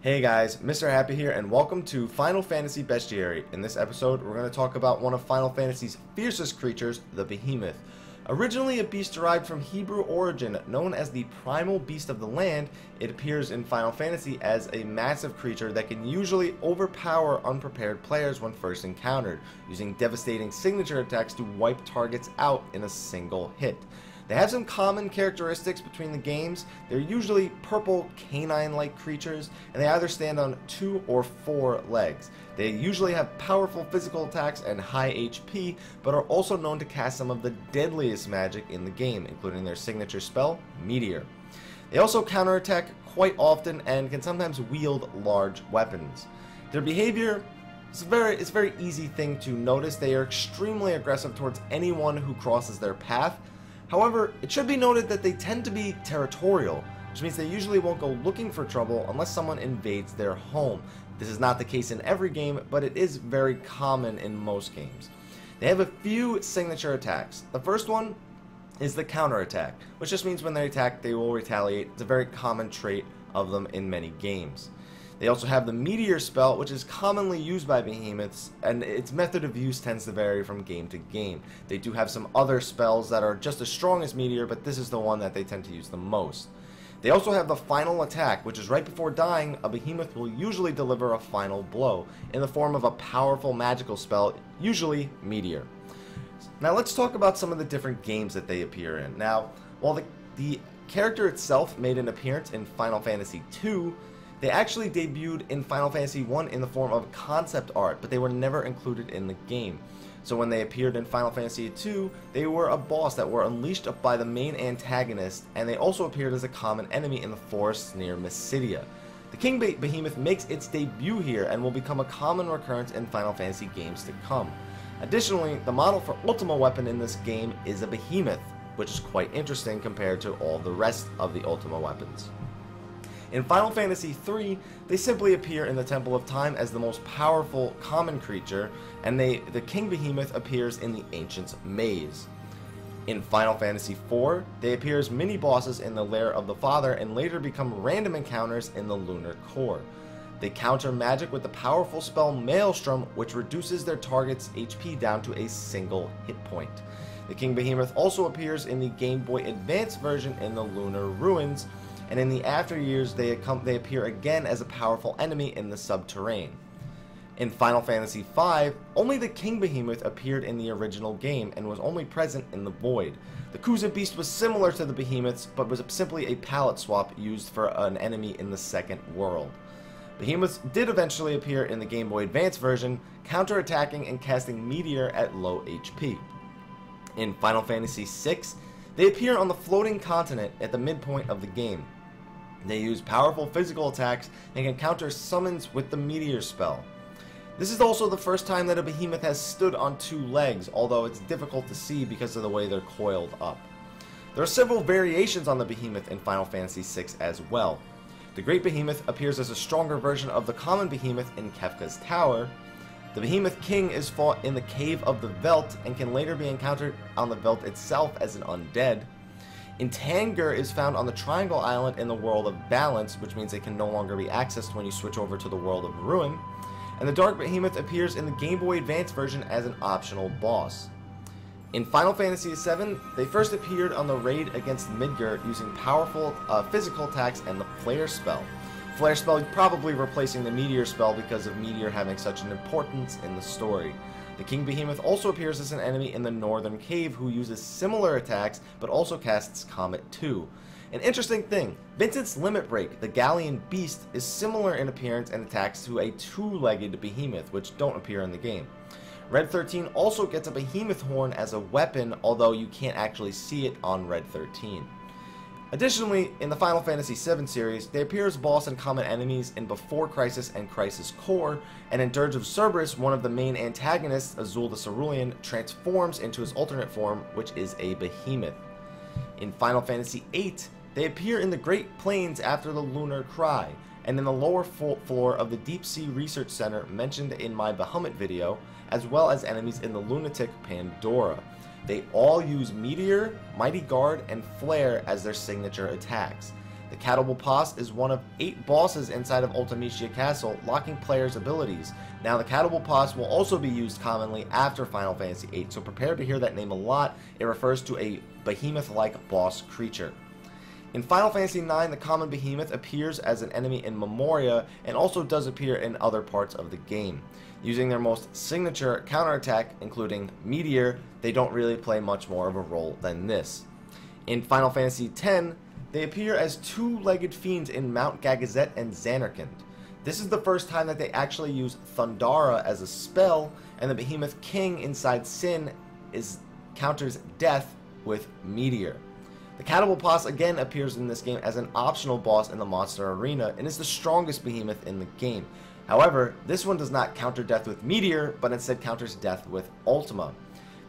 Hey guys, Mr. Happy here, and welcome to Final Fantasy Bestiary. In this episode, we're going to talk about one of Final Fantasy's fiercest creatures, the Behemoth. Originally a beast derived from Hebrew origin, known as the primal beast of the land, it appears in Final Fantasy as a massive creature that can usually overpower unprepared players when first encountered, using devastating signature attacks to wipe targets out in a single hit. They have some common characteristics between the games. They're usually purple canine-like creatures, and they either stand on 2 or 4 legs. They usually have powerful physical attacks and high HP, but are also known to cast some of the deadliest magic in the game, including their signature spell, Meteor. They also counterattack quite often and can sometimes wield large weapons. Their behavior is a very easy thing to notice. They are extremely aggressive towards anyone who crosses their path. However, it should be noted that they tend to be territorial, which means they usually won't go looking for trouble unless someone invades their home. This is not the case in every game, but it is very common in most games. They have a few signature attacks. The first one is the counterattack, which just means when they attack, they will retaliate. It's a very common trait of them in many games. They also have the Meteor spell, which is commonly used by behemoths, and its method of use tends to vary from game to game. They do have some other spells that are just as strong as Meteor, but this is the one that they tend to use the most. They also have the final attack, which is right before dying, a behemoth will usually deliver a final blow in the form of a powerful magical spell, usually Meteor. Now let's talk about some of the different games that they appear in. Now, while the character itself made an appearance in Final Fantasy II, they actually debuted in Final Fantasy I in the form of concept art, but they were never included in the game. So when they appeared in Final Fantasy II, they were a boss that were unleashed by the main antagonist, and they also appeared as a common enemy in the forests near Mysidia. The King Behemoth makes its debut here and will become a common recurrence in Final Fantasy games to come. Additionally, the model for Ultima weapon in this game is a behemoth, which is quite interesting compared to all the rest of the Ultima weapons. In Final Fantasy III, they simply appear in the Temple of Time as the most powerful common creature, and the King Behemoth appears in the Ancient's Maze. In Final Fantasy IV, they appear as mini-bosses in the Lair of the Father and later become random encounters in the Lunar Core. They counter magic with the powerful spell Maelstrom, which reduces their target's HP down to a single hit point. The King Behemoth also appears in the Game Boy Advance version in the Lunar Ruins, and in the after years they appear again as a powerful enemy in the subterrane. In Final Fantasy V, only the King Behemoth appeared in the original game and was only present in the Void. The Kuza Beast was similar to the Behemoths, but was simply a palette swap used for an enemy in the second world. Behemoths did eventually appear in the Game Boy Advance version, counterattacking and casting Meteor at low HP. In Final Fantasy VI, they appear on the floating continent at the midpoint of the game. They use powerful physical attacks and can counter summons with the Meteor spell. This is also the first time that a behemoth has stood on 2 legs, although it's difficult to see because of the way they're coiled up. There are several variations on the behemoth in Final Fantasy VI as well. The Great Behemoth appears as a stronger version of the common behemoth in Kefka's Tower. The Behemoth King is fought in the Cave of the Veldt and can later be encountered on the Veldt itself as an undead. Intangur is found on the Triangle Island in the World of Balance, which means it can no longer be accessed when you switch over to the World of Ruin. And the Dark Behemoth appears in the Game Boy Advance version as an optional boss. In Final Fantasy VII, they first appeared on the raid against Midgar using powerful physical attacks and the Flare spell. Flare spell probably replacing the Meteor spell because of Meteor having such an importance in the story. The King Behemoth also appears as an enemy in the Northern Cave who uses similar attacks but also casts Comet 2. An interesting thing, Vincent's Limit Break, the Galleon Beast, is similar in appearance and attacks to a 2-legged behemoth, which don't appear in the game. Red 13 also gets a behemoth horn as a weapon, although you can't actually see it on Red 13. Additionally, in the Final Fantasy VII series, they appear as boss and common enemies in Before Crisis and Crisis Core, and in Dirge of Cerberus, one of the main antagonists, Azul the Cerulean, transforms into his alternate form, which is a behemoth. In Final Fantasy VIII, they appear in the Great Plains after the Lunar Cry, and in the lower floor of the Deep Sea Research Center mentioned in my Behemoth video, as well as enemies in the Lunatic Pandora. They all use Meteor, Mighty Guard, and Flare as their signature attacks. The Catapult is one of 8 bosses inside of Ultimecia Castle, locking players' abilities. Now, the Catapult will also be used commonly after Final Fantasy VIII, so prepare to hear that name a lot. It refers to a behemoth-like boss creature. In Final Fantasy IX, the common behemoth appears as an enemy in Memoria and also does appear in other parts of the game. Using their most signature counterattack, including Meteor, they don't really play much more of a role than this. In Final Fantasy X, they appear as 2-legged fiends in Mount Gagazet and Zanarkand. This is the first time that they actually use Thundara as a spell, and the Behemoth King inside Sin counters death with Meteor. The Catapult again appears in this game as an optional boss in the monster arena and is the strongest behemoth in the game. However, this one does not counter death with Meteor, but instead counters death with Ultima.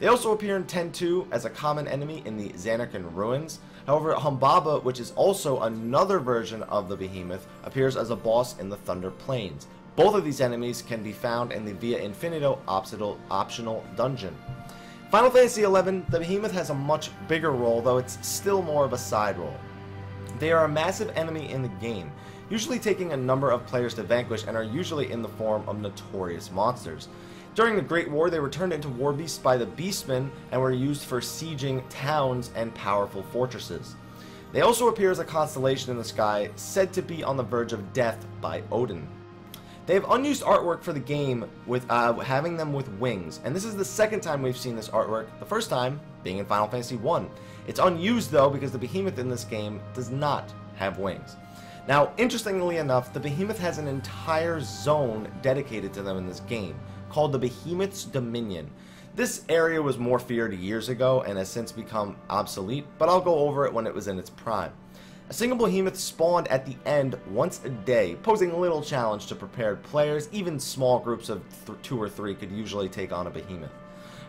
They also appear in 10-2 as a common enemy in the Zanarkand Ruins. However, Humbaba, which is also another version of the behemoth, appears as a boss in the Thunder Plains. Both of these enemies can be found in the Via Infinito optional dungeon. Final Fantasy XI, the behemoth has a much bigger role, though it's still more of a side role. They are a massive enemy in the game, usually taking a number of players to vanquish, and are usually in the form of notorious monsters. During the Great War, they were turned into war beasts by the Beastmen and were used for sieging towns and powerful fortresses. They also appear as a constellation in the sky, said to be on the verge of death by Odin. They have unused artwork for the game, with having them with wings, and this is the second time we've seen this artwork, the first time being in Final Fantasy I. It's unused though because the behemoth in this game does not have wings. Now, interestingly enough, the behemoth has an entire zone dedicated to them in this game, called the Behemoths Dominion. This area was more feared years ago and has since become obsolete, but I'll go over it when it was in its prime. A single behemoth spawned at the end once a day, posing little challenge to prepared players. Even small groups of 2 or 3 could usually take on a behemoth.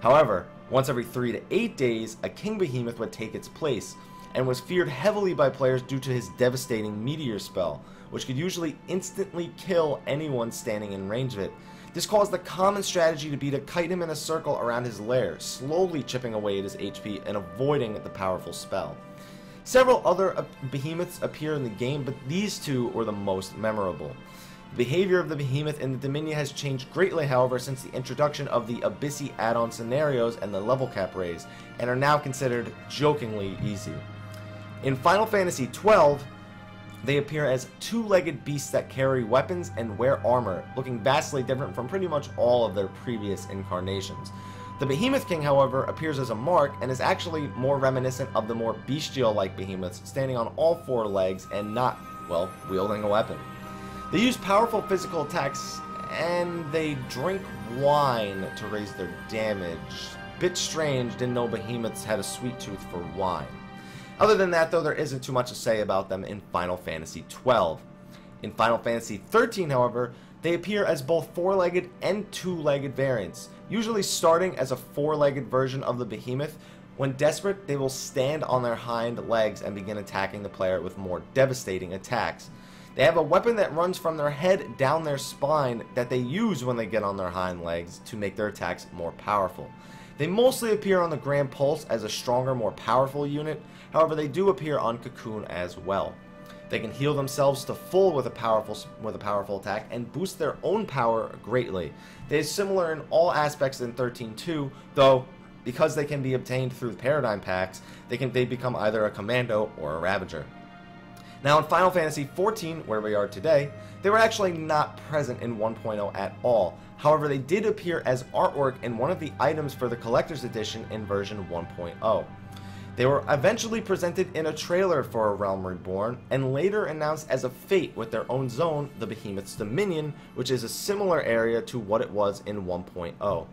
However, once every 3 to 8 days, a king behemoth would take its place, and was feared heavily by players due to his devastating meteor spell, which could usually instantly kill anyone standing in range of it. This caused the common strategy to be to kite him in a circle around his lair, slowly chipping away at his HP and avoiding the powerful spell. Several other behemoths appear in the game, but these 2 were the most memorable. The behavior of the behemoth in the Dominion has changed greatly, however, since the introduction of the Abyssi add-on scenarios and the level cap raise, and are now considered jokingly easy. In Final Fantasy XII, they appear as 2-legged beasts that carry weapons and wear armor, looking vastly different from pretty much all of their previous incarnations. The Behemoth King, however, appears as a mark and is actually more reminiscent of the more bestial-like behemoths, standing on all 4 legs and not, well, wielding a weapon. They use powerful physical attacks, and they drink wine to raise their damage. Bit strange, didn't know behemoths had a sweet tooth for wine. Other than that, though, there isn't too much to say about them in Final Fantasy XII. In Final Fantasy XIII, however, they appear as both 4-legged and 2-legged variants, usually starting as a 4-legged version of the behemoth. When desperate, they will stand on their hind legs and begin attacking the player with more devastating attacks. They have a weapon that runs from their head down their spine that they use when they get on their hind legs to make their attacks more powerful. They mostly appear on the Grand Pulse as a stronger, more powerful unit. However, they do appear on Cocoon as well. They can heal themselves to full with a powerful attack and boost their own power greatly. They are similar in all aspects in 13.2, though because they can be obtained through the Paradigm Packs, they become either a Commando or a Ravager. Now in Final Fantasy XIV, where we are today, they were actually not present in 1.0 at all. However, they did appear as artwork in one of the items for the Collector's Edition in version 1.0. They were eventually presented in a trailer for A Realm Reborn, and later announced as a fate with their own zone, the Behemoths Dominion, which is a similar area to what it was in 1.0.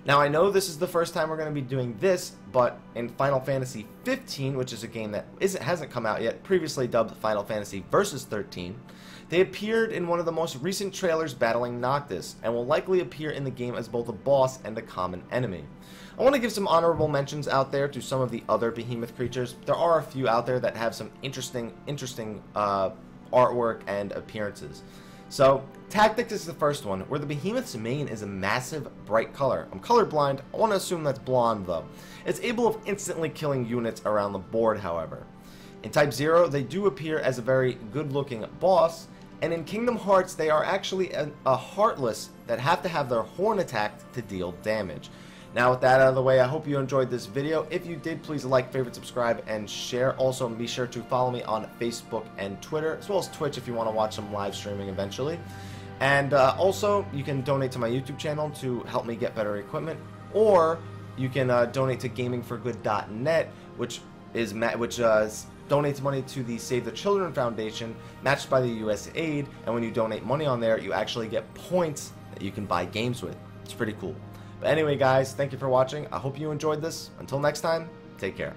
Now I know this is the first time we're going to be doing this, but in Final Fantasy 15, which is a game that hasn't come out yet, previously dubbed Final Fantasy Versus 13, they appeared in one of the most recent trailers battling Noctis, and will likely appear in the game as both a boss and a common enemy. I want to give some honorable mentions out there to some of the other behemoth creatures. There are a few out there that have some interesting artwork and appearances. So, Tactics is the first one, where the behemoth's mane is a massive, bright color. I'm colorblind, I want to assume that's blonde though. It's able of instantly killing units around the board, however. In Type 0, they do appear as a very good-looking boss, and in Kingdom Hearts, they are actually a Heartless that have to have their horn attacked to deal damage. Now, with that out of the way, I hope you enjoyed this video. If you did, please like, favorite, subscribe, and share. Also, be sure to follow me on Facebook and Twitter, as well as Twitch if you want to watch some live streaming eventually. And also, you can donate to my YouTube channel to help me get better equipment, or you can donate to gamingforgood.net, which donates money to the Save the Children Foundation, matched by the USAID, and when you donate money on there, you actually get points that you can buy games with. It's pretty cool. But anyway, guys, thank you for watching. I hope you enjoyed this. Until next time, take care.